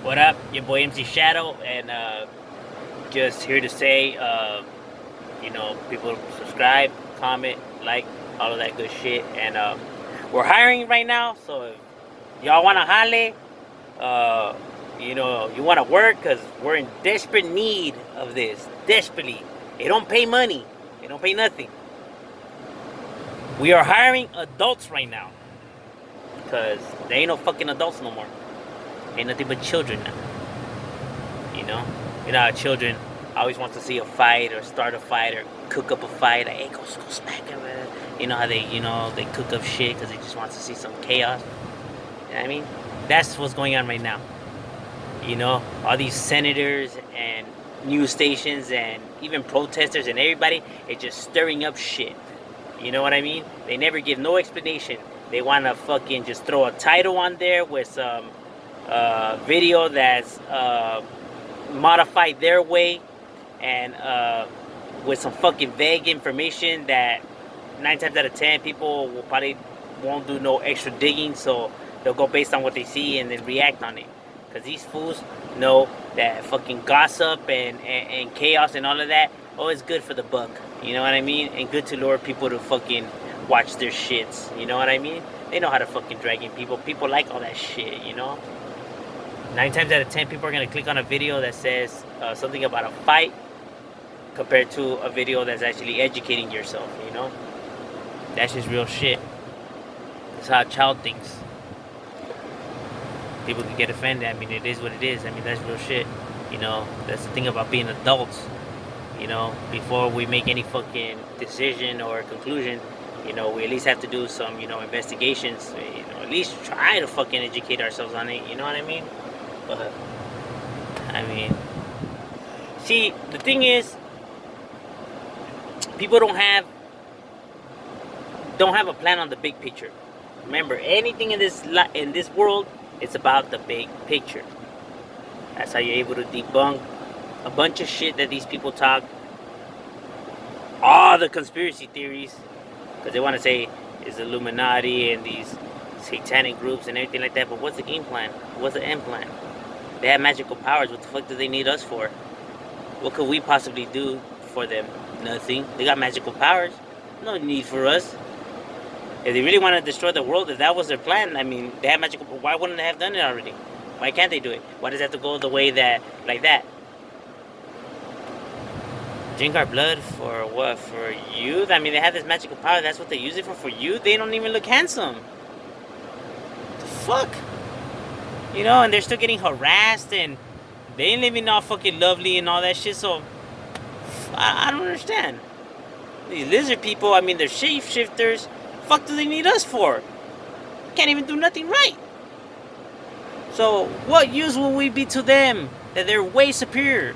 What up? Your boy MC Shadow, and just here to say, people subscribe, comment, like, all of that good shit. And we're hiring right now, so if y'all want to holler, uh, you want to work, because we're in desperate need of this. Desperately. They don't pay money, they don't pay nothing. We are hiring adults right now, because there ain't no fucking adults no more. Ain't nothing but children now. You know? You know how children always want to see a fight or start a fight or cook up a fight. Like, hey, go smack him. You know how they cook up shit because they just want to see some chaos. You know what I mean? That's what's going on right now. You know, all these senators and news stations and even protesters and everybody is just stirring up shit. You know what I mean? They never give no explanation. They want to fucking just throw a title on there with some video that's modified their way, and with some fucking vague information that 9 times out of 10 people will probably won't do no extra digging, so they'll go based on what they see and then react on it. Because these fools know that fucking gossip and chaos and all of that, oh, it's good for the buck. You know what I mean? And good to lure people to fucking watch their shits. You know what I mean? They know how to fucking drag in people. People like all that shit, you know? 9 times out of 10 people are going to click on a video that says something about a fight compared to a video that's actually educating yourself, you know? That's just real shit. That's how a child thinks. People can get offended. I mean, it is what it is. I mean, that's real shit. You know, that's the thing about being adults. You know, before we make any fucking decision or conclusion, we at least have to do some, investigations. At least try to fucking educate ourselves on it. You know what I mean? But, I mean, see, the thing is, people don't have a plan on the big picture. Remember, anything in this world, it's about the big picture. That's how you're able to debunk a bunch of shit that these people talk. All the conspiracy theories, because they want to say it's Illuminati and these satanic groups and everything like that. But what's the game plan? What's the end plan? They have magical powers. What the fuck do they need us for? What could we possibly do for them? Nothing. They got magical powers. No need for us. If they really want to destroy the world, if that was their plan, I mean, they have magical. Why wouldn't they have done it already? Why can't they do it? Why does it have to go the way like that? Drink our blood for what? For youth? I mean, they have this magical power. That's what they use it for. For youth, they don't even look handsome. The fuck? And they're still getting harassed, and they ain't living all fucking lovely and all that shit. So I don't understand. These lizard people, I mean, they're shapeshifters. Fuck do they need us for? Can't even do nothing right. So what use will we be to them that they're way superior?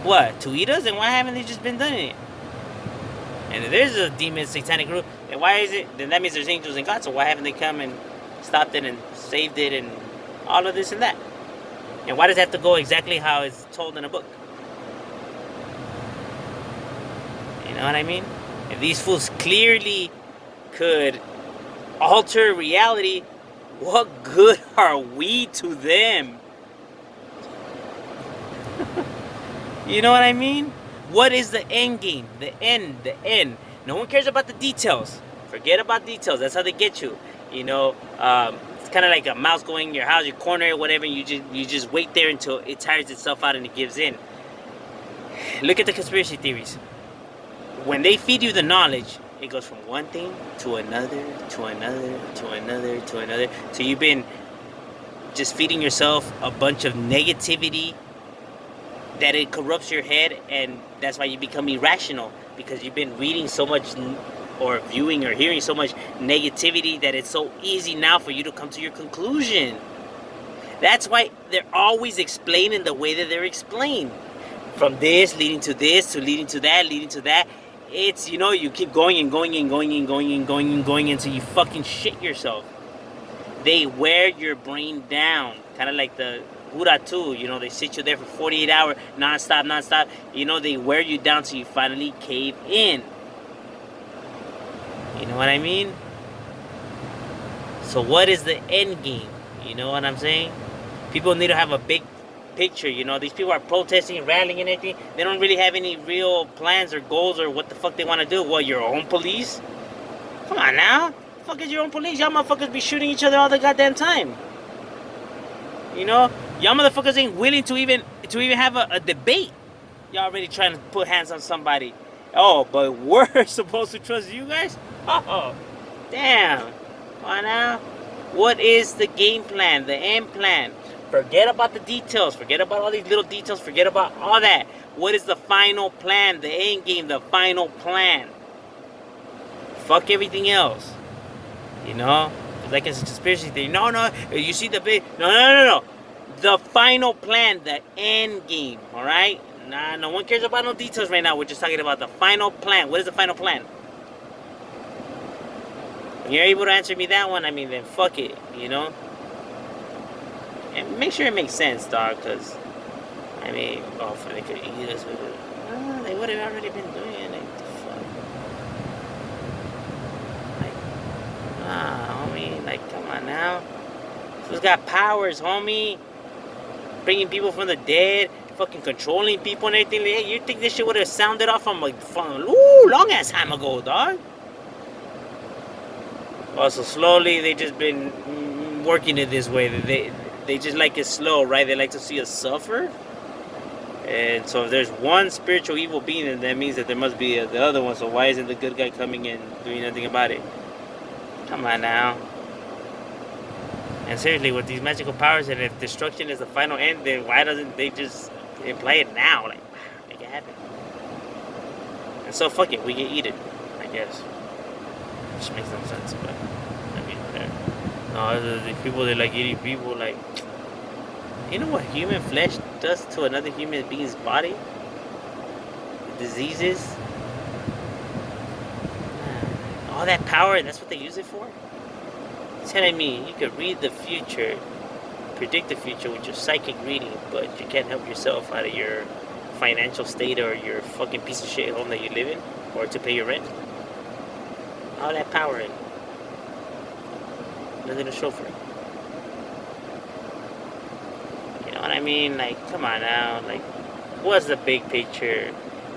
What, to eat us? And why haven't they just been doing it? And if there's a demon satanic group, then why is it? Then that means there's angels and God. So why haven't they come and stopped it and saved it and all of this and that? And why does it have to go exactly how it's told in a book? You know what I mean? If these fools clearly could alter reality, what good are we to them? You know what I mean? What is the end game? The end. No one cares about the details. Forget about details. That's how they get you. It's kind of like a mouse going in your house, your corner, whatever. And you just wait there until it tires itself out and it gives in. Look at the conspiracy theories. When they feed you the knowledge, it goes from one thing to another, to another, to another, to another. So you've been just feeding yourself a bunch of negativity that it corrupts your head, and that's why you become irrational, because you've been reading so much or viewing or hearing so much negativity that it's so easy now for you to come to your conclusion. That's why they're always explaining the way that they're explained. From this leading to this, to leading to that, leading to that. It's, you keep going and going and going and going and going and going until you fucking shit yourself. They wear your brain down. Kind of like the Huratu, they sit you there for 48 hours, non-stop. They wear you down till you finally cave in. You know what I mean? So what is the end game? You know what I'm saying? People need to have a big picture, you know. These people are protesting, rallying, and everything. They don't really have any real plans or goals or what the fuck they want to do. What, your own police? Come on now. The fuck is your own police? Y'all motherfuckers be shooting each other all the goddamn time. You know? Y'all motherfuckers ain't willing to even have a debate. Y'all already trying to put hands on somebody. Oh, but we're supposed to trust you guys? Oh, damn. Come on now. What is the game plan, the end plan? Forget about the details. Forget about all these little details. Forget about all that. What is the final plan, the end game, the final plan? Fuck everything else. You know? Like it's a conspiracy theory. No, you see the big... No. The final plan, the end game, alright? Nah, no one cares about no details right now. We're just talking about the final plan. What is the final plan? When you're able to answer me that one, I mean, then fuck it, you know? And make sure it makes sense, dog, because, I mean, for they could eat us with it. They would have already been doing it. Like, the fuck? Like, homie, like, come on now. Who's got powers, homie? Bringing people from the dead, fucking controlling people and everything. Hey, you think this shit would have sounded off from long ass time ago, dog? Also, slowly they just been working it this way. They just like it slow, right? They like to see us suffer. And so if there's one spiritual evil being, then that means that there must be the other one. So why isn't the good guy coming and doing nothing about it? Come on now. And seriously, with these magical powers, and if destruction is the final end, then why doesn't they just imply it now? Like, make it happen. And so, fuck it, we can eat it, I guess. Which makes no sense, but, I mean, whatever. No, the people, they like eating people, like, you know what human flesh does to another human being's body? Diseases? All that power, that's what they use it for? Telling me you could read the future, predict the future with your psychic reading, but you can't help yourself out of your financial state or your fucking piece of shit home that you live in, or to pay your rent. All that power in. Nothing to show for it. You know what I mean? Like, come on now. Like, what's the big picture?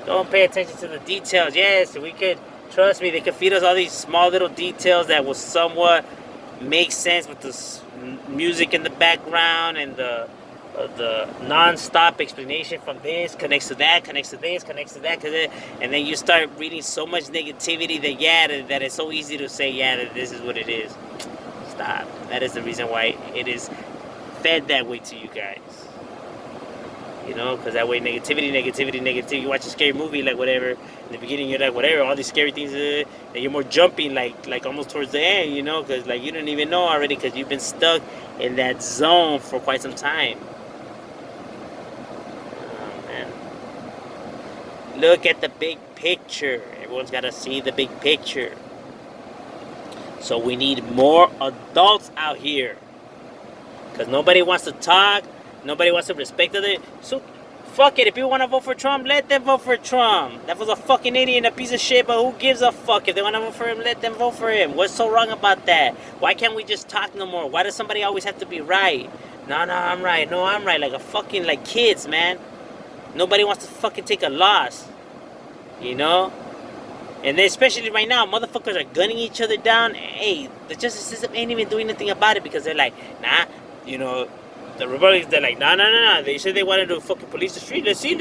Don't pay attention to the details. Yes, we could, trust me, they could feed us all these small little details that will somewhat makes sense with the music in the background and the non-stop explanation from this connects to that, connects to this, connects to that, and then you start reading so much negativity that it's so easy to say, yeah, that this is what it is. Stop. That is the reason why it is fed that way to you guys. You know, because that way negativity. You watch a scary movie, like whatever. In the beginning, you're like, whatever, all these scary things, and you're more jumping, like almost towards the end, you know, because like you don't even know already, because you've been stuck in that zone for quite some time. Oh man, look at the big picture. Everyone's got to see the big picture. So we need more adults out here, because nobody wants to talk. Nobody wants to respect it. So, fuck it. If people want to vote for Trump, let them vote for Trump. That was a fucking idiot and a piece of shit, but who gives a fuck? If they want to vote for him, let them vote for him. What's so wrong about that? Why can't we just talk no more? Why does somebody always have to be right? No, I'm right. No, I'm right. Like a fucking, like kids, man. Nobody wants to fucking take a loss. You know? And then especially right now, motherfuckers are gunning each other down. Hey, the justice system ain't even doing anything about it, because they're like, nah, you know, the Republicans, they're like, no. They said they wanted to fucking police the street. Let's see.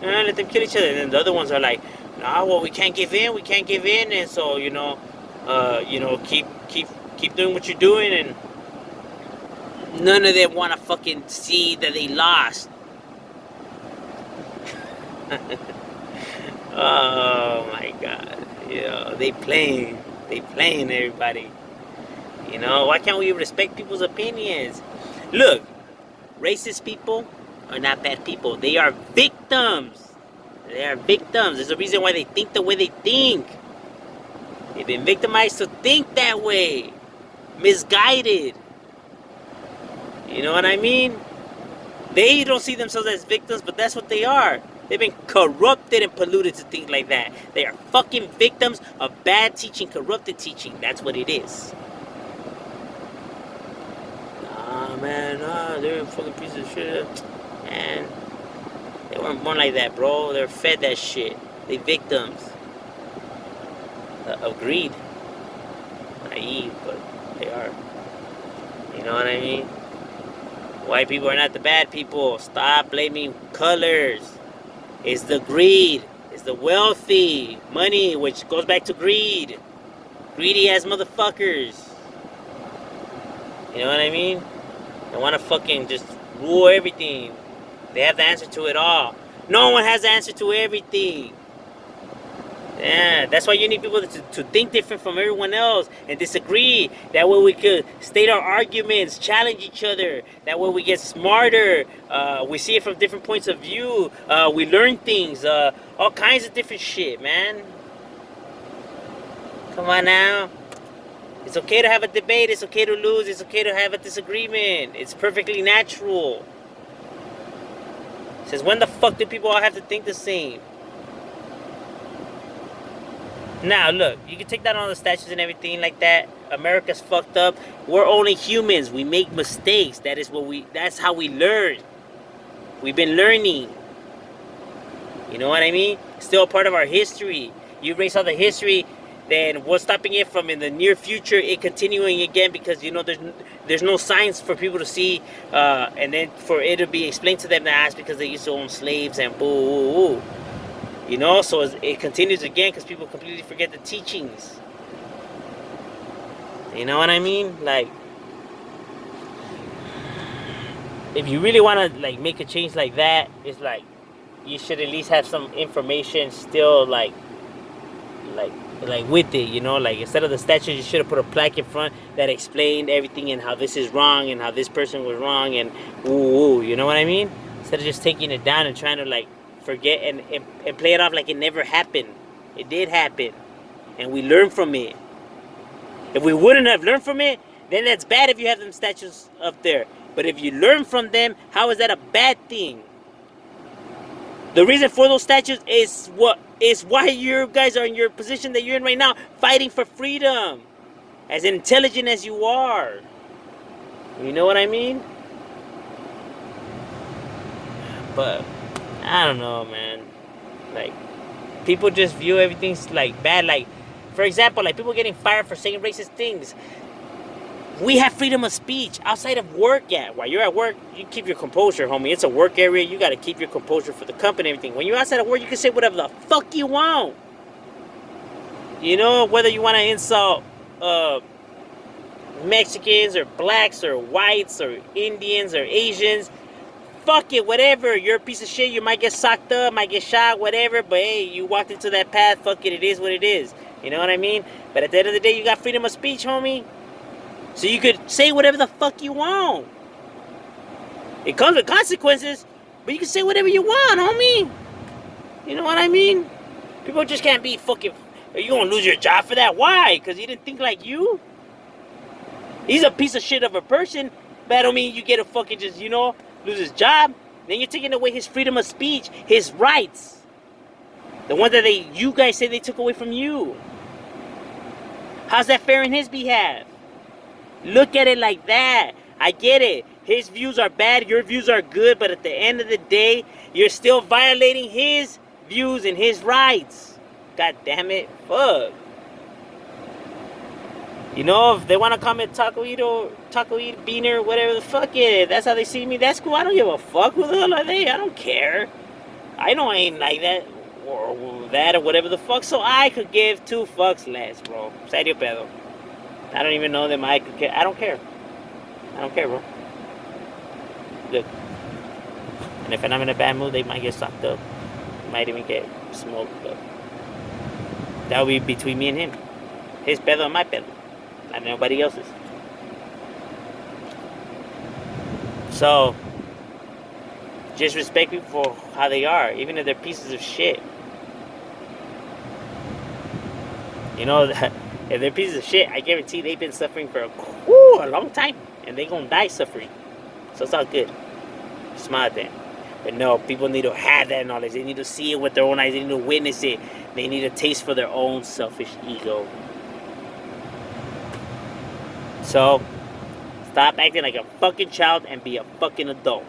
Let them kill each other. And then the other ones are like, nah, well, we can't give in. And so, keep doing what you're doing. And none of them want to fucking see that they lost. Oh my God. You know, they playing everybody. You know, why can't we respect people's opinions? Look, racist people are not bad people. They are victims. There's a reason why they think the way they think. They've been victimized to think that way. Misguided. You know what I mean? They don't see themselves as victims, but that's what they are. They've been corrupted and polluted to think like that. They are fucking victims of bad teaching, corrupted teaching. That's what it is. man, they're a fucking piece of shit. Man, they weren't born like that, bro. They're fed that shit. They victims of greed. Naive, but they are. You know what I mean? White people are not the bad people. Stop blaming colors. It's the greed. It's the wealthy. Money, which goes back to greed. Greedy ass motherfuckers. You know what I mean? They want to fucking just rule everything. They have the answer to it all. No one has the answer to everything. Yeah, that's why you need people to think different from everyone else and disagree. That way we could state our arguments, challenge each other. That way we get smarter. We see it from different points of view. We learn things. All kinds of different shit, man. Come on now. It's okay to have a debate. It's okay to lose. It's okay to have a disagreement. It's perfectly natural. Since when the fuck do people all have to think the same? Now, look, you can take that on the statues and everything like that. America's fucked up. We're only humans. We make mistakes. That's how we learn. We've been learning. You know what I mean? Still a part of our history. You erase all the history, then what's stopping it from in the near future it continuing again? Because, you know, there's no signs for people to see, and then for it to be explained to them that because they used to own slaves and boo, woo, woo. You know, so it continues again because people completely forget the teachings. You know what I mean? Like, if you really want to like make a change like that, it's like you should at least have some information still like with it. You know, like instead of the statues, you should have put a plaque in front that explained everything and how this is wrong and how this person was wrong and woo. You know what I mean? Instead of just taking it down and trying to like forget and play it off like it never happened. It did happen. And we learned from it. If we wouldn't have learned from it, then that's bad if you have them statues up there. But if you learn from them, how is that a bad thing? The reason for those statues is why you guys are in your position that you're in right now, fighting for freedom. As intelligent as you are. You know what I mean? But I don't know, man. Like, people just view everything like bad. Like, for example, like people getting fired for saying racist things. We have freedom of speech outside of work. Yeah, while you're at work, you keep your composure, homie. It's a work area. You got to keep your composure for the company and everything. When you're outside of work, you can say whatever the fuck you want. You know, whether you want to insult Mexicans or blacks or whites or Indians or Asians. Fuck it, whatever. You're a piece of shit. You might get socked up, might get shot, whatever. But hey, you walked into that path. Fuck it, it is what it is. You know what I mean? But at the end of the day, you got freedom of speech, homie. So you could say whatever the fuck you want. It comes with consequences, but you can say whatever you want, homie. You know what I mean? People just can't be fucking... Are you gonna lose your job for that? Why? Because he didn't think like you? He's a piece of shit of a person. But that don't mean you get a fucking just, you know... lose his job, then you're taking away his freedom of speech, his rights. The ones that you guys say they took away from you. How's that fair in his behalf? Look at it like that. I get it. His views are bad, your views are good, but at the end of the day, you're still violating his views and his rights. God damn it. Fuck. You know, if they want to call me Taco Eat Beaner, whatever the fuck it is, that's how they see me, that's cool. I don't give a fuck. Who the hell are they? I don't care. I know I ain't like that or that or whatever the fuck, so I could give 2 fucks less, bro. Serio pedo. I don't even know them. I could care. I don't care. I don't care, bro. Look. And if I'm in a bad mood, they might get sucked up. Might even get smoked up. That would be between me and him. His pedo and my pedo. Not nobody else's. So, just respect people for how they are, even if they're pieces of shit. You know, if they're pieces of shit, I guarantee they've been suffering for a long time, and they're gonna die suffering. So it's all good. Smile at them. But no, people need to have that knowledge. They need to see it with their own eyes. They need to witness it. They need a taste for their own selfish ego. So, Stop acting like a fucking child and be a fucking adult.